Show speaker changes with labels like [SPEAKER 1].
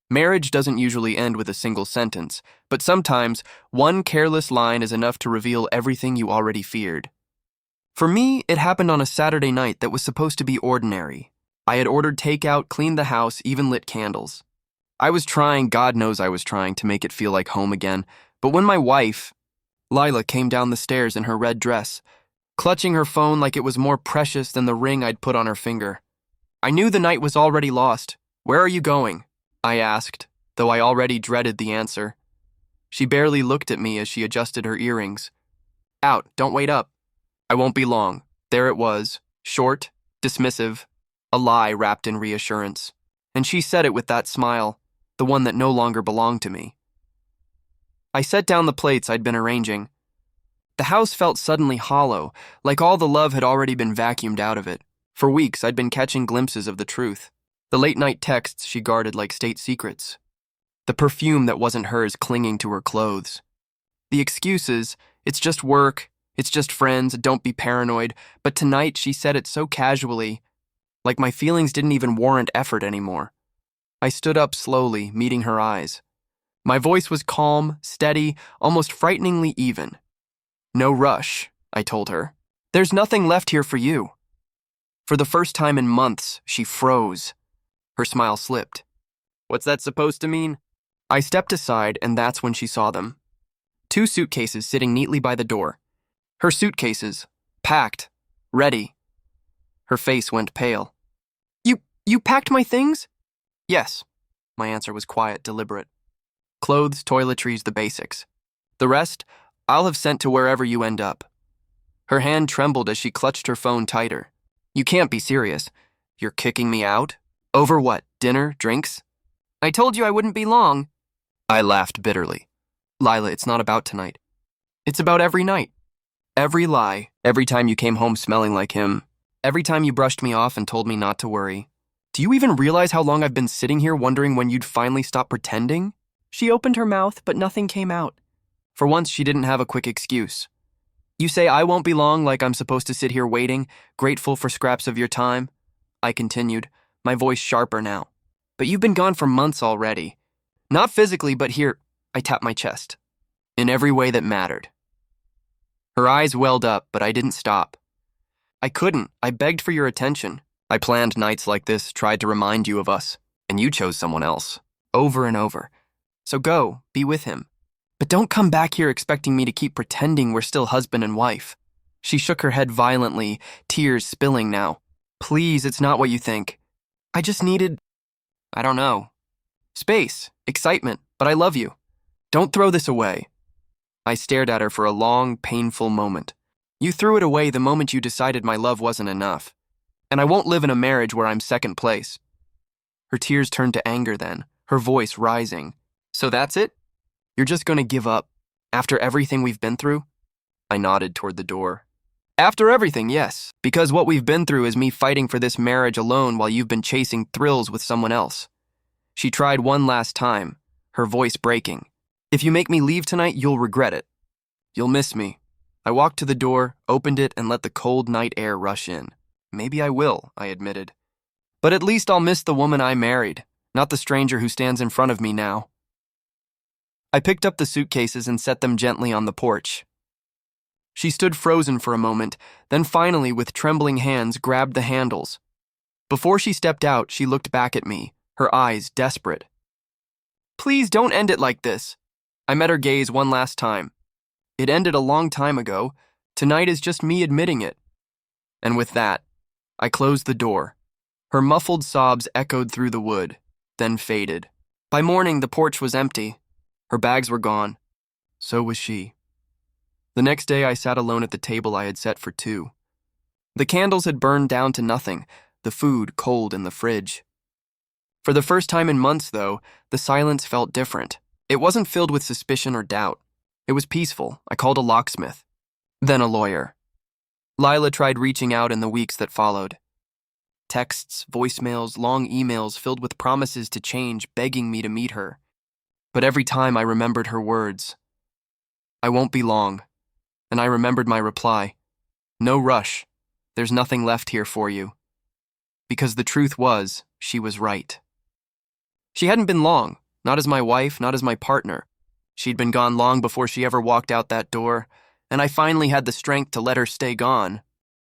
[SPEAKER 1] Marriage doesn't usually end with a single sentence, but sometimes one careless line is enough to reveal everything you already feared. For me, it happened on a Saturday night that was supposed to be ordinary. I had ordered takeout, cleaned the house, even lit candles. I was trying, God knows I was trying, to make it feel like home again, but when my wife, Lila, came down the stairs in her red dress, clutching her phone like it was more precious than the ring I'd put on her finger, I knew the night was already lost. "Where are you going?" I asked, though I already dreaded the answer. She barely looked at me as she adjusted her earrings. "Out, don't wait up." "I won't be long." There it was, short, dismissive, a lie wrapped in reassurance. And she said it with that smile, the one that no longer belonged to me. I set down the plates I'd been arranging. The house felt suddenly hollow, like all the love had already been vacuumed out of it. For weeks, I'd been catching glimpses of the truth. The late-night texts she guarded like state secrets. The perfume that wasn't hers clinging to her clothes. The excuses, "It's just work, it's just friends, don't be paranoid." But tonight she said it so casually, like my feelings didn't even warrant effort anymore. I stood up slowly, meeting her eyes. My voice was calm, steady, almost frighteningly even. "No rush," I told her. "There's nothing left here for you." For the first time in months, she froze. Her smile slipped. "What's that supposed to mean?" I stepped aside, and that's when she saw them. Two suitcases sitting neatly by the door. Her suitcases, packed, ready. Her face went pale. You packed my things?" "Yes." My answer was quiet, deliberate. "Clothes, toiletries, the basics. The rest, I'll have sent to wherever you end up." Her hand trembled as she clutched her phone tighter. "You can't be serious. You're kicking me out? Over what, dinner, drinks?" "I told you I wouldn't be long." I laughed bitterly. "Lila, it's not about tonight. It's about every night. Every lie, every time you came home smelling like him, every time you brushed me off and told me not to worry. Do you even realize how long I've been sitting here wondering when you'd finally stop pretending?" She opened her mouth, but nothing came out. For once, she didn't have a quick excuse. "You say I won't be long, like I'm supposed to sit here waiting, grateful for scraps of your time?" I continued, my voice sharper now. "But you've been gone for months already. Not physically, but here," I tapped my chest. "In every way that mattered." Her eyes welled up, but I didn't stop. "I couldn't. I begged for your attention. I planned nights like this, tried to remind you of us, and you chose someone else, over and over. So go, be with him. But don't come back here expecting me to keep pretending we're still husband and wife." She shook her head violently, tears spilling now. "Please, it's not what you think. I just needed, I don't know, space, excitement, but I love you. Don't throw this away." I stared at her for a long, painful moment. "You threw it away the moment you decided my love wasn't enough. And I won't live in a marriage where I'm second place." Her tears turned to anger then, her voice rising. "So that's it? You're just going to give up, after everything we've been through?" I nodded toward the door. "After everything, yes, because what we've been through is me fighting for this marriage alone while you've been chasing thrills with someone else." She tried one last time, her voice breaking. "If you make me leave tonight, you'll regret it. You'll miss me." I walked to the door, opened it, and let the cold night air rush in. "Maybe I will," I admitted. "But at least I'll miss the woman I married, not the stranger who stands in front of me now." I picked up the suitcases and set them gently on the porch. She stood frozen for a moment, then finally, with trembling hands, grabbed the handles. Before she stepped out, she looked back at me, her eyes desperate. "Please don't end it like this." I met her gaze one last time. "It ended a long time ago. Tonight is just me admitting it." And with that, I closed the door. Her muffled sobs echoed through the wood, then faded. By morning, the porch was empty. Her bags were gone. So was she. The next day, I sat alone at the table I had set for two. The candles had burned down to nothing, the food cold in the fridge. For the first time in months, though, the silence felt different. It wasn't filled with suspicion or doubt. It was peaceful. I called a locksmith, then a lawyer. Lila tried reaching out in the weeks that followed. Texts, voicemails, long emails filled with promises to change, begging me to meet her. But every time I remembered her words, "I won't be long," and I remembered my reply, "No rush, there's nothing left here for you." Because the truth was, she was right. She hadn't been long, not as my wife, not as my partner. She'd been gone long before she ever walked out that door, and I finally had the strength to let her stay gone.